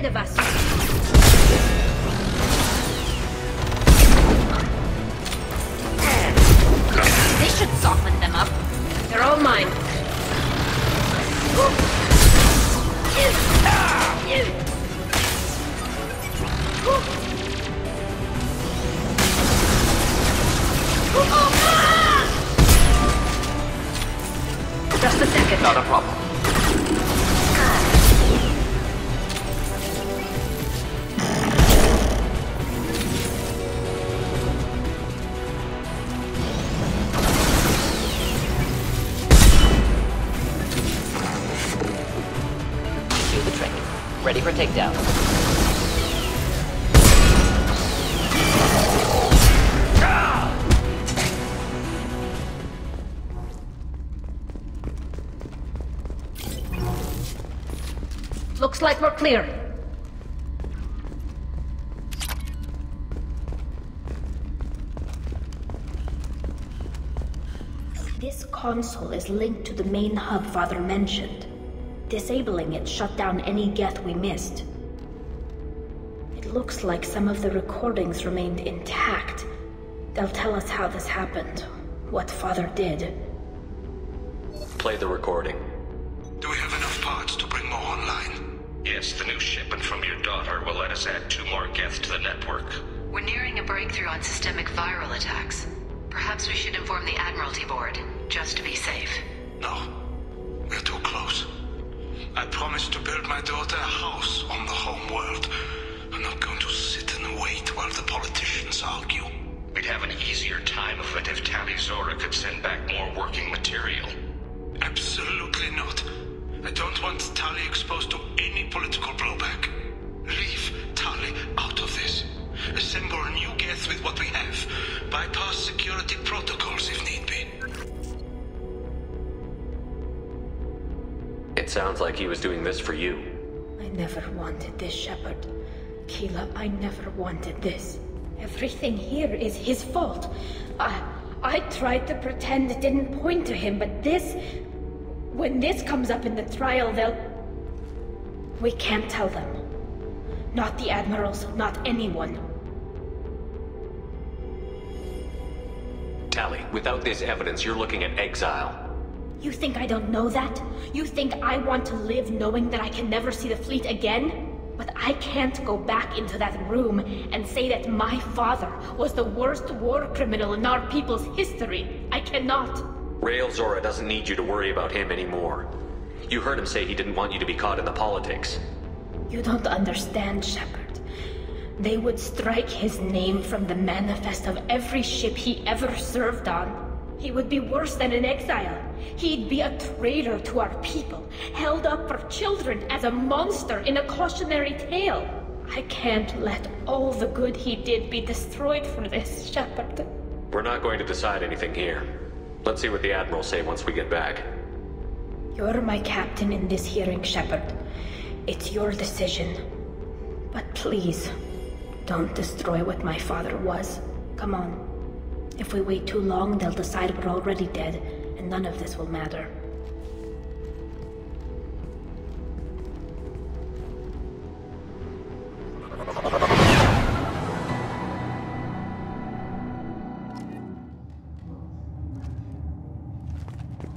ahead of us. They should soften them up. They're all mine. Just a second. Not a problem. Do the trick. Ready for takedown. Looks like we're clear. This console is linked to the main hub Father mentioned. Disabling it shut down any geth we missed. It looks like some of the recordings remained intact. They'll tell us how this happened, what Father did. Play the recording. Do we have enough parts to bring more online? Yes, the new shipment from your daughter will let us add 2 more geth to the network. We're nearing a breakthrough on systemic viral attacks. Perhaps we should inform the Admiralty Board, just to be safe. No. We're too close. I promised to build my daughter a house on the home world. I'm not going to sit and wait while the politicians argue. We'd have an easier time of it if Tali Zora could send back more working material. Absolutely not. I don't want Tali exposed to any political blowback. Leave Tali out of this. Assemble a new geth with what we have. Bypass security protocols if need be. It sounds like he was doing this for you. I never wanted this, Shepard. Keela, I never wanted this. Everything here is his fault. I tried to pretend it didn't point to him, but this... When this comes up in the trial, they'll... We can't tell them. Not the Admirals, not anyone. Tali, without this evidence, you're looking at exile. You think I don't know that? You think I want to live knowing that I can never see the fleet again? But I can't go back into that room and say that my father was the worst war criminal in our people's history. I cannot. Rail Zora doesn't need you to worry about him anymore. You heard him say he didn't want you to be caught in the politics. You don't understand, Shepard. They would strike his name from the manifest of every ship he ever served on. He would be worse than an exile. He'd be a traitor to our people, held up for children as a monster in a cautionary tale. I can't let all the good he did be destroyed for this, Shepard. We're not going to decide anything here. Let's see what the Admirals say once we get back. You're my captain in this hearing, Shepard. It's your decision. But please, don't destroy what my father was. Come on. If we wait too long, they'll decide we're already dead, and none of this will matter.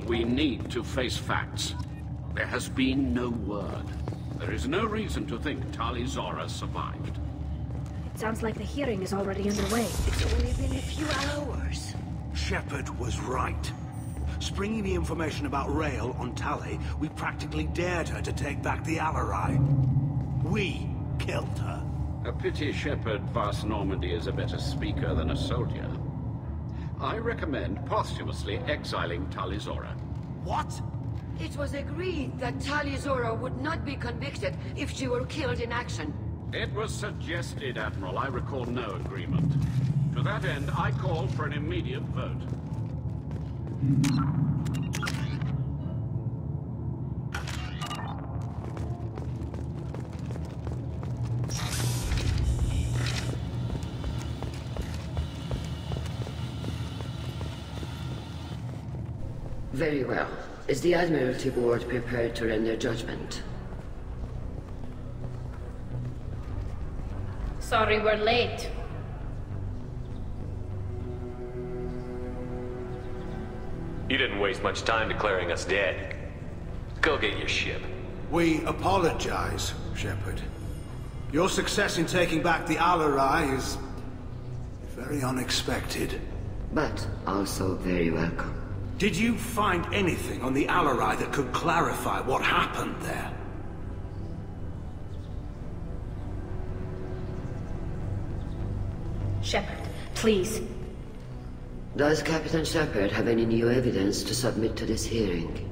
We need to face facts. There has been no word. There is no reason to think Tali Zora survived. It sounds like the hearing is already underway. It's only been a few hours. Shepard was right. Springing the information about Rail on Tali, we practically dared her to take back the Alarai. We killed her. A pity Shepard Vast Normandy is a better speaker than a soldier. I recommend posthumously exiling Tali Zora. What? It was agreed that Tali Zora would not be convicted if she were killed in action. It was suggested, Admiral. I recall no agreement. To that end, I call for an immediate vote. Very well. Is the Admiralty Board prepared to render judgment? Sorry we're late. You didn't waste much time declaring us dead. Go get your ship. We apologize, Shepard. Your success in taking back the Alarai is very unexpected. But also very welcome. Did you find anything on the Alarai that could clarify what happened there? Shepard, please. Does Captain Shepard have any new evidence to submit to this hearing?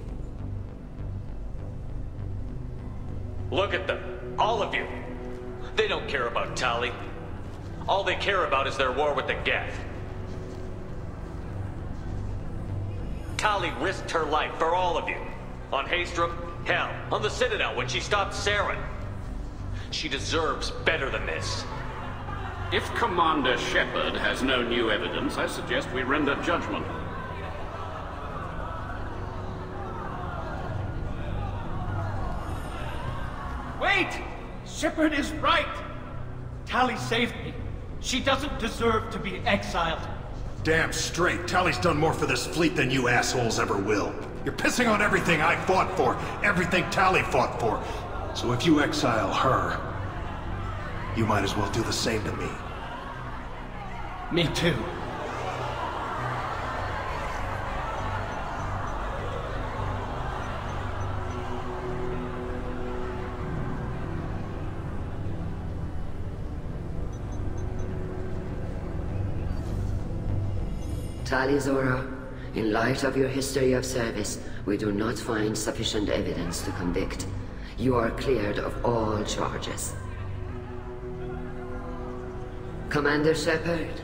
Look at them. All of you. They don't care about Tali. All they care about is their war with the Geth. Tali risked her life for all of you. On Haestrom, hell, on the Citadel when she stopped Saren. She deserves better than this. If Commander Shepard has no new evidence, I suggest we render judgment. Wait! Shepard is right! Tali saved me. She doesn't deserve to be exiled. Damn straight. Tali's done more for this fleet than you assholes ever will. You're pissing on everything I fought for, everything Tali fought for. So if you exile her, you might as well do the same to me. Me too. Tali Zora, in light of your history of service, we do not find sufficient evidence to convict. You are cleared of all charges. Commander Shepard,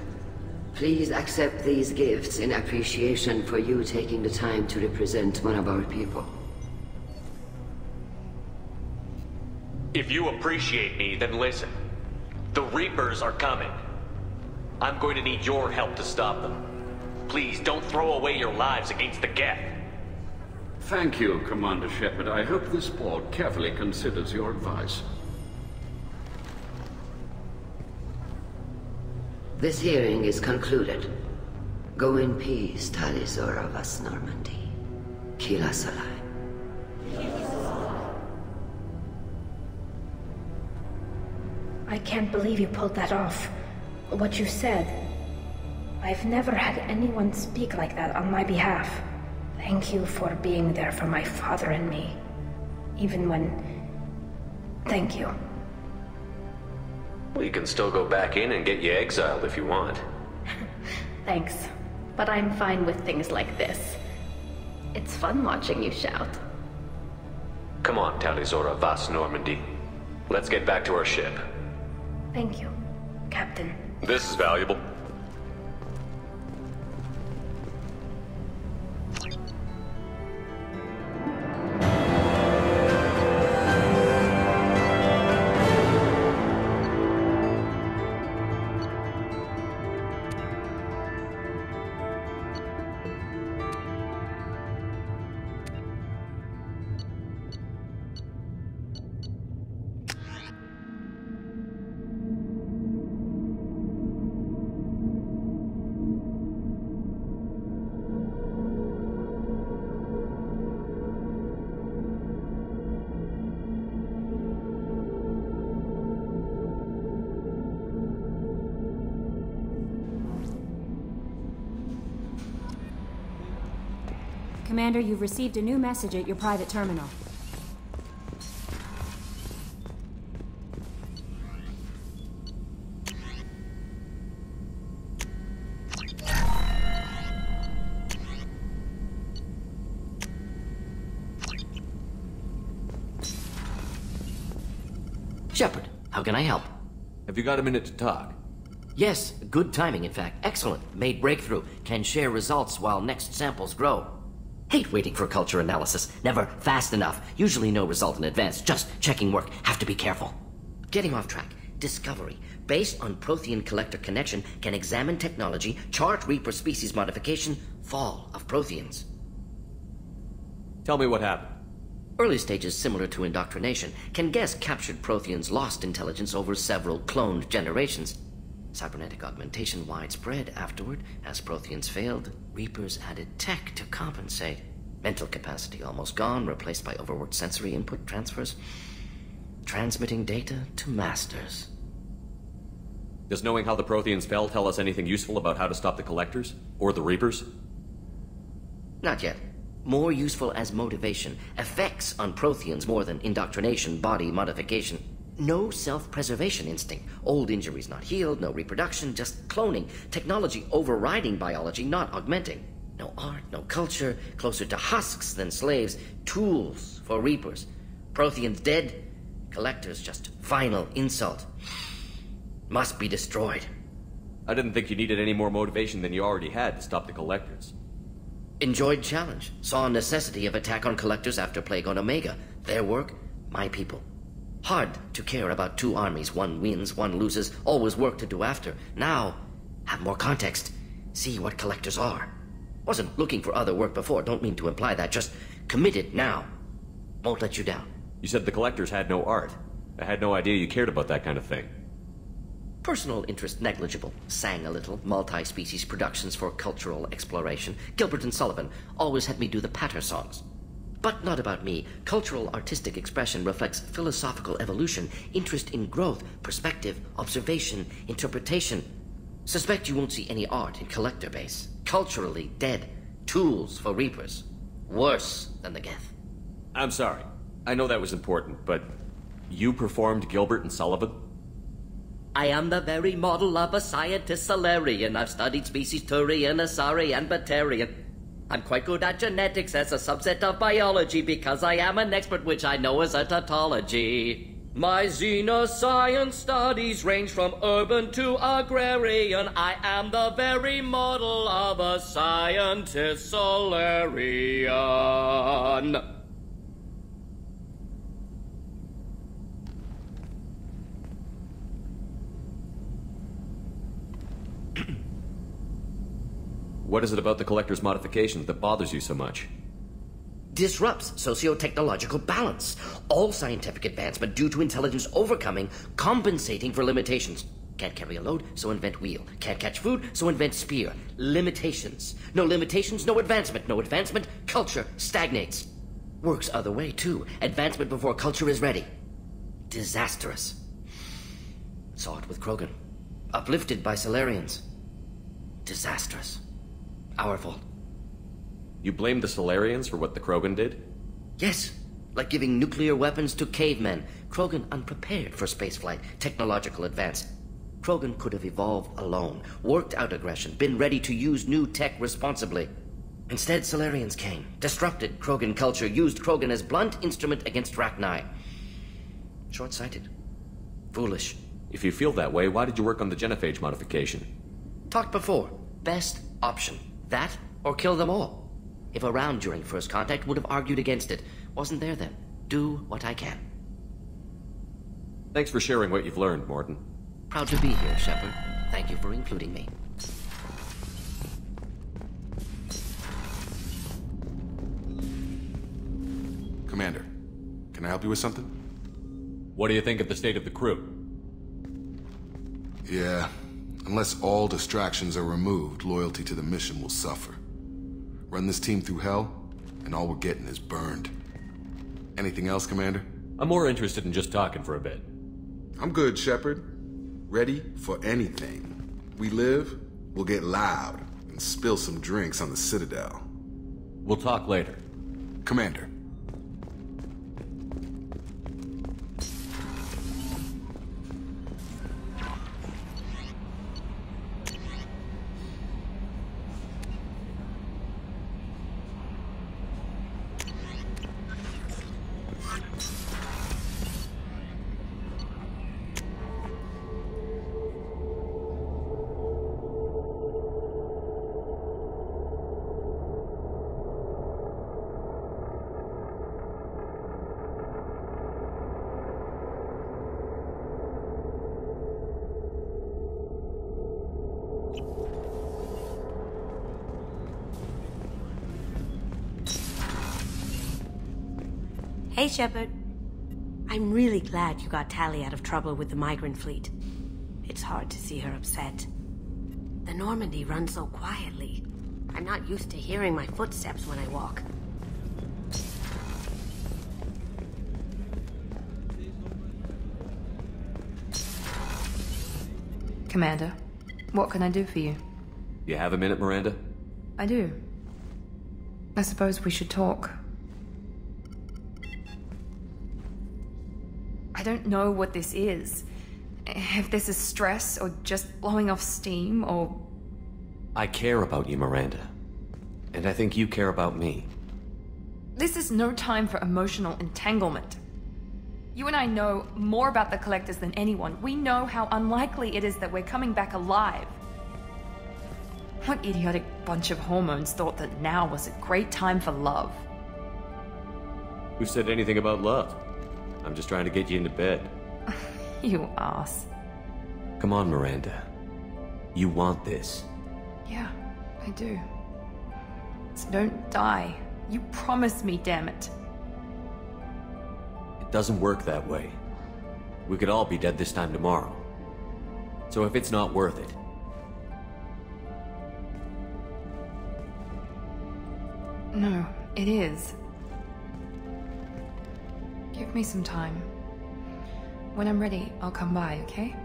please accept these gifts in appreciation for you taking the time to represent one of our people. If you appreciate me, then listen. The Reapers are coming. I'm going to need your help to stop them. Please, don't throw away your lives against the Geth. Thank you, Commander Shepard. I hope this board carefully considers your advice. This hearing is concluded. Go in peace, Tali Zora Vas Normandy. Kila Salai. I can't believe you pulled that off. What you said. I've never had anyone speak like that on my behalf. Thank you for being there for my father and me. Even when... Thank you. We can still go back in and get you exiled if you want. Thanks. But I'm fine with things like this. It's fun watching you shout. Come on, Tali Zora Vas Normandy. Let's get back to our ship. Thank you, Captain. This is valuable. Commander, you've received a new message at your private terminal. Shepard, how can I help? Have you got a minute to talk? Yes, good timing, in fact. Excellent. Made breakthrough. Can share results while next samples grow. Hate waiting for culture analysis. Never fast enough. Usually no result in advance. Just checking work. Have to be careful. Getting off track. Discovery. Based on Prothean collector connection, can examine technology, chart Reaper species modification, fall of Protheans. Tell me what happened. Early stages similar to indoctrination can guess captured Protheans' lost intelligence over several cloned generations. Cybernetic augmentation widespread afterward. As Protheans failed, Reapers added tech to compensate. Mental capacity almost gone, replaced by overworked sensory input transfers. Transmitting data to masters. Does knowing how the Protheans fell tell us anything useful about how to stop the Collectors? Or the Reapers? Not yet. More useful as motivation. Effects on Protheans more than indoctrination, body modification. No self-preservation instinct. Old injuries not healed, no reproduction, just cloning. Technology overriding biology, not augmenting. No art, no culture, closer to husks than slaves. Tools for Reapers. Protheans dead, Collectors just final insult. Must be destroyed. I didn't think you needed any more motivation than you already had to stop the Collectors. Enjoyed challenge. Saw necessity of attack on Collectors after Plague on Omega. Their work, my people. Hard to care about two armies. One wins, one loses. Always work to do after. Now, have more context. See what Collectors are. Wasn't looking for other work before. Don't mean to imply that. Just committed now. Won't let you down. You said the Collectors had no art. I had no idea you cared about that kind of thing. Personal interest negligible. Sang a little. Multi-species productions for cultural exploration. Gilbert and Sullivan always had me do the patter songs. But not about me. Cultural artistic expression reflects philosophical evolution, interest in growth, perspective, observation, interpretation. Suspect you won't see any art in Collector base. Culturally dead. Tools for Reapers. Worse than the Geth. I'm sorry. I know that was important, but you performed Gilbert and Sullivan? I am the very model of a scientist Solarian. I've studied species Turian, Asari, and Batarian. I'm quite good at genetics as a subset of biology because I am an expert, which I know is a tautology. My xenoscience studies range from urban to agrarian. I am the very model of a scientist Solarian. What is it about the Collector's modifications that bothers you so much? Disrupts socio-technological balance. All scientific advancement due to intelligence overcoming, compensating for limitations. Can't carry a load, so invent wheel. Can't catch food, so invent spear. Limitations. No limitations, no advancement. No advancement, culture stagnates. Works other way, too. Advancement before culture is ready. Disastrous. Saw it with Krogan. Uplifted by Solarians. Disastrous. Our fault. You blame the Solarians for what the Krogan did? Yes. Like giving nuclear weapons to cavemen. Krogan unprepared for spaceflight, technological advance. Krogan could have evolved alone, worked out aggression, been ready to use new tech responsibly. Instead, Solarians came, disrupted Krogan culture, used Krogan as blunt instrument against Rachni. Short-sighted. Foolish. If you feel that way, why did you work on the genophage modification? Talked before. Best option. That, or kill them all. If around during first contact, would have argued against it. Wasn't there then. Do what I can. Thanks for sharing what you've learned, Morton. Proud to be here, Shepard. Thank you for including me. Commander, can I help you with something? What do you think of the state of the crew? Yeah. Unless all distractions are removed, loyalty to the mission will suffer. Run this team through hell, and all we're getting is burned. Anything else, Commander? I'm more interested in just talking for a bit. I'm good, Shepard. Ready for anything. We live, we'll get loud, and spill some drinks on the Citadel. We'll talk later. Commander. Hey, Shepard. I'm really glad you got Tali out of trouble with the migrant fleet. It's hard to see her upset. The Normandy runs so quietly. I'm not used to hearing my footsteps when I walk. Commander, what can I do for you? You have a minute, Miranda? I do. I suppose we should talk. I don't know what this is. If this is stress, or just blowing off steam, or... I care about you, Miranda. And I think you care about me. This is no time for emotional entanglement. You and I know more about the Collectors than anyone. We know how unlikely it is that we're coming back alive. What idiotic bunch of hormones thought that now was a great time for love? Who said anything about love? I'm just trying to get you into bed. You ass. Come on, Miranda. You want this. Yeah, I do. So don't die. You promised me, damn it. It doesn't work that way. We could all be dead this time tomorrow. So if it's not worth it... No, it is. Give me some time. When I'm ready, I'll come by, okay?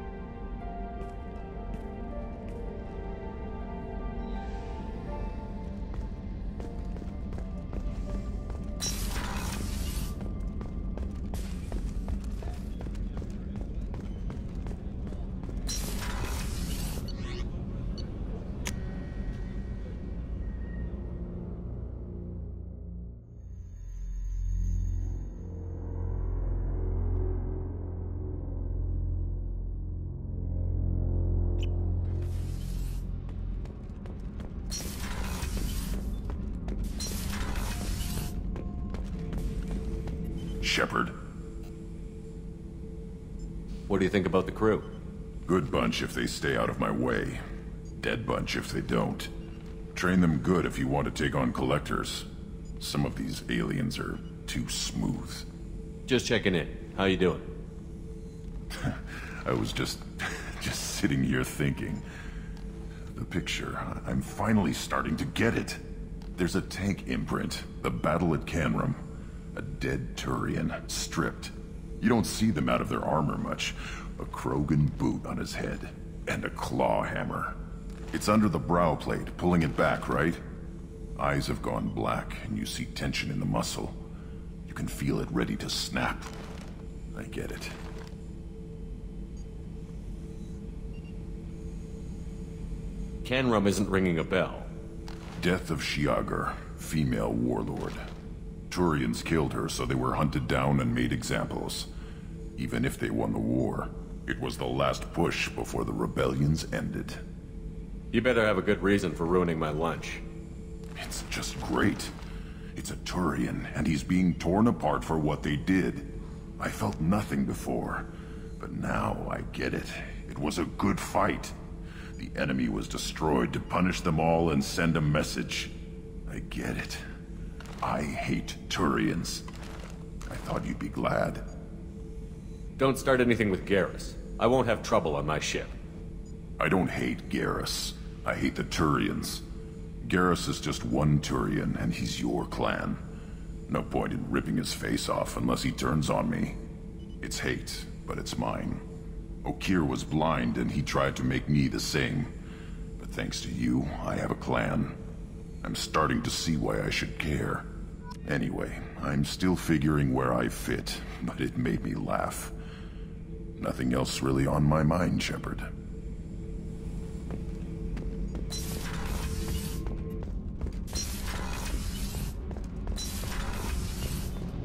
Shepard. What do you think about the crew? Good bunch if they stay out of my way. Dead bunch if they don't. Train them good if you want to take on Collectors. Some of these aliens are too smooth. Just checking in. How you doing? I was just sitting here thinking. The picture, I'm finally starting to get it. There's a tank imprint, the battle at Canrum. A dead Turian, stripped. You don't see them out of their armor much. A Krogan boot on his head, and a claw hammer. It's under the brow plate, pulling it back, right? Eyes have gone black, and you see tension in the muscle. You can feel it ready to snap. I get it. Canrum isn't ringing a bell. Death of Shiagar, female warlord. Turians killed her, so they were hunted down and made examples. Even if they won the war, it was the last push before the rebellions ended. You better have a good reason for ruining my lunch. It's just great. It's a Turian, and he's being torn apart for what they did. I felt nothing before, but now I get it. It was a good fight. The enemy was destroyed to punish them all and send a message. I get it. I hate Turians. I thought you'd be glad. Don't start anything with Garrus. I won't have trouble on my ship. I don't hate Garrus. I hate the Turians. Garrus is just one Turian, and he's your clan. No point in ripping his face off unless he turns on me. It's hate, but it's mine. Okir was blind, and he tried to make me the same. But thanks to you, I have a clan. I'm starting to see why I should care. Anyway, I'm still figuring where I fit, but it made me laugh. Nothing else really on my mind, Shepard.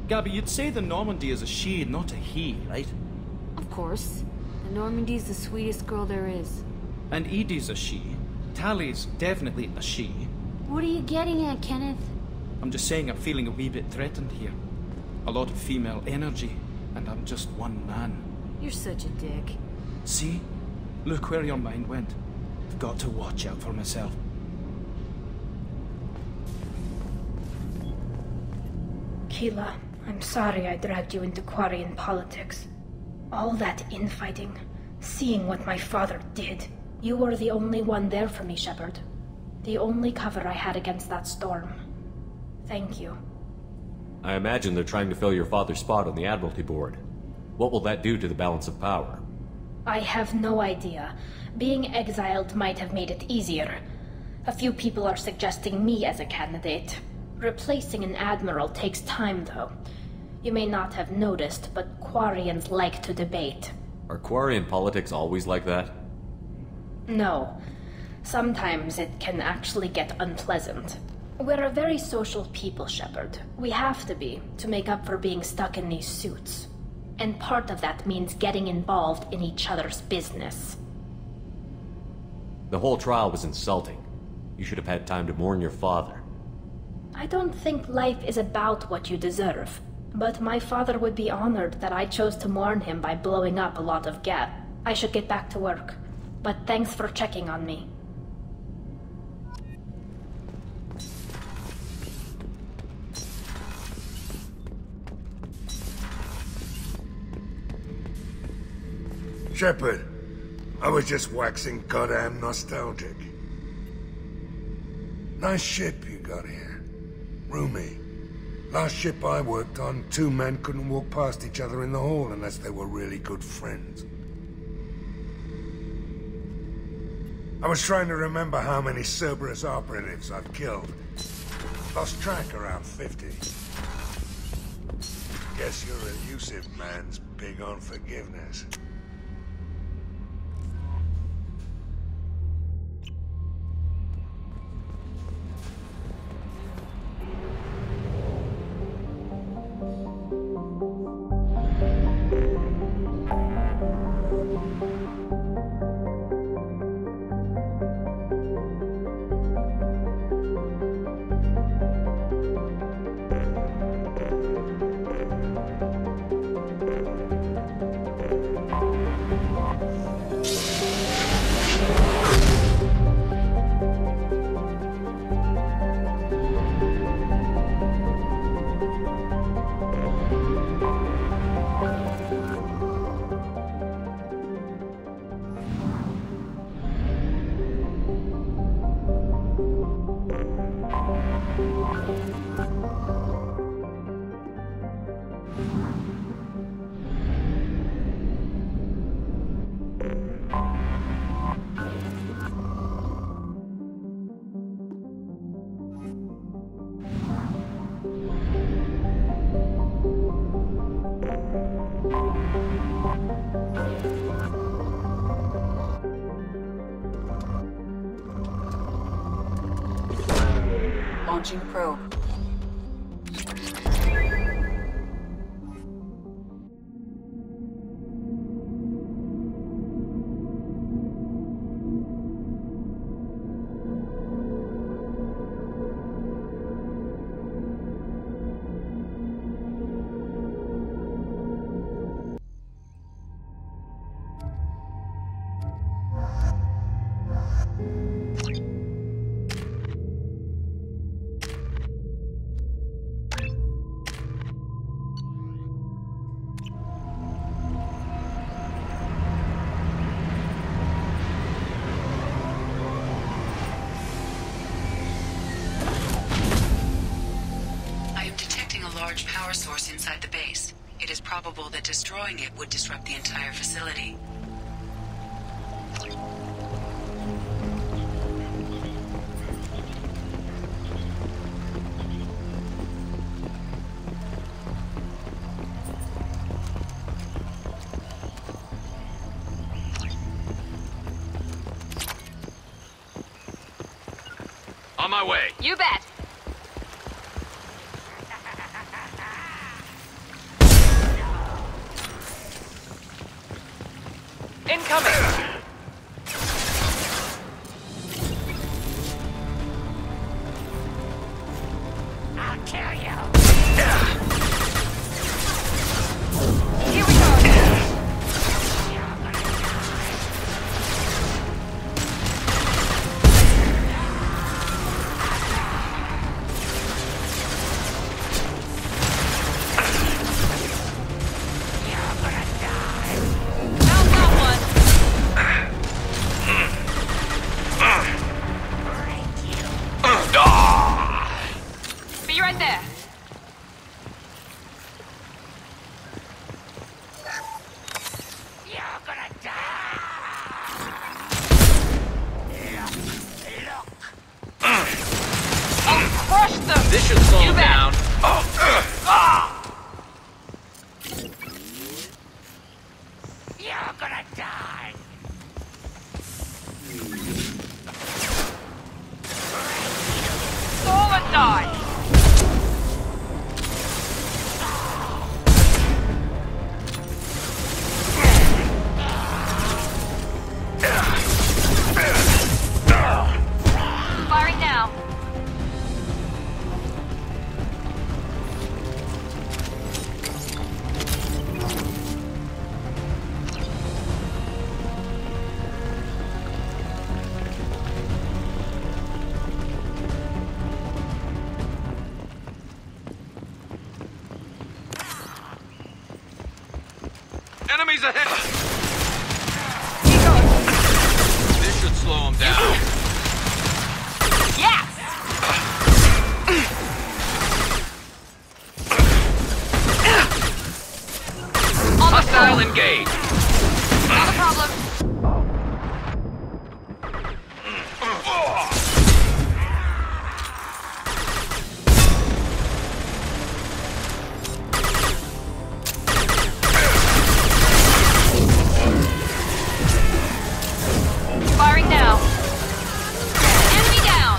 Gabby, you'd say the Normandy is a she, not a he, right? Of course. The Normandy's the sweetest girl there is. And Edie's a she. Tali's definitely a she. What are you getting at, Kenneth? I'm just saying I'm feeling a wee bit threatened here. A lot of female energy, and I'm just one man. You're such a dick. See? Look where your mind went. I've got to watch out for myself. Keela, I'm sorry I dragged you into Quarian politics. All that infighting, seeing what my father did. You were the only one there for me, Shepard. The only cover I had against that storm. Thank you. I imagine they're trying to fill your father's spot on the Admiralty Board. What will that do to the balance of power? I have no idea. Being exiled might have made it easier. A few people are suggesting me as a candidate. Replacing an admiral takes time, though. You may not have noticed, but Quarians like to debate. Are Quarian politics always like that? No. Sometimes it can actually get unpleasant. We're a very social people, Shepard. We have to be, to make up for being stuck in these suits. And part of that means getting involved in each other's business. The whole trial was insulting. You should have had time to mourn your father. I don't think life is about what you deserve. But my father would be honored that I chose to mourn him by blowing up a lot of gas. I should get back to work. But thanks for checking on me. Shepard, I was just waxing goddamn nostalgic. Nice ship you got here. Roomy. Last ship I worked on, two men couldn't walk past each other in the hall unless they were really good friends. I was trying to remember how many Cerberus operatives I've killed. Lost track around 50. Guess your elusive man's big on forgiveness. Launching probe. Power source inside the base. It is probable that destroying it would disrupt the entire facility. On my way. You bet. Incoming! I'll kill you! Here we go! This should slow him down. You're gonna die. Fall and die. Firing now. Enemies ahead! This should slow him down. Yes! Hostile engage. Not a problem. Firing now. Enemy down.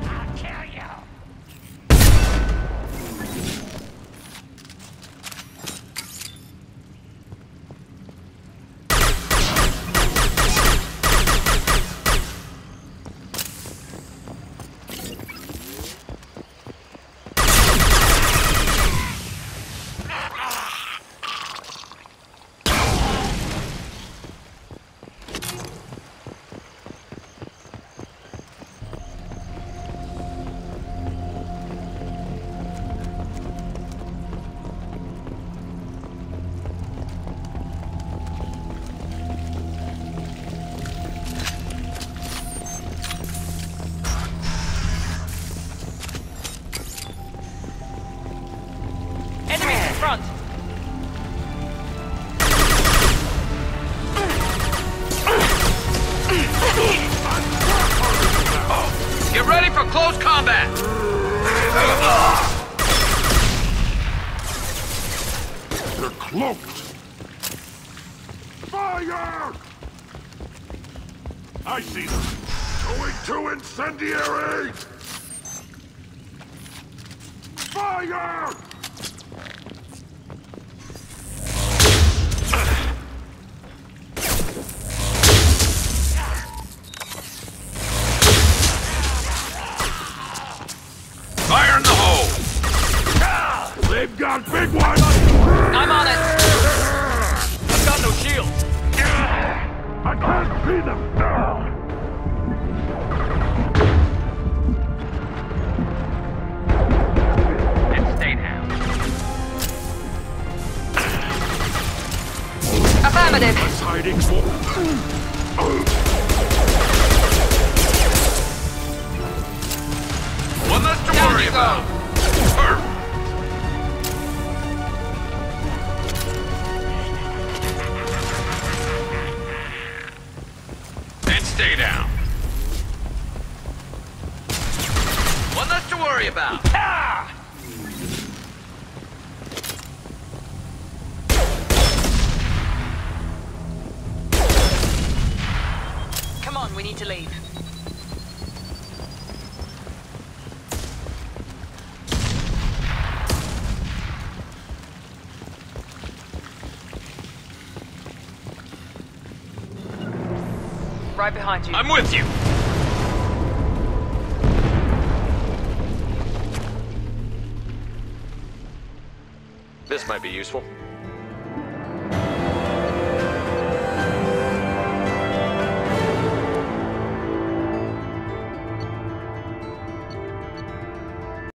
I'll kill you. Enemies in front. Get ready for close combat! They're cloaked! Fire! I see them! Going to incendiary! Fire! Fire in the hole! They've got big ones! I'm on it. I've got no shield! I can't see them! And stay down. Affirmative. What's hiding for? One less to Down worry you go. about. And stay down. One less to worry about. Come on, we need to leave. Right behind you. I'm with you. This might be useful.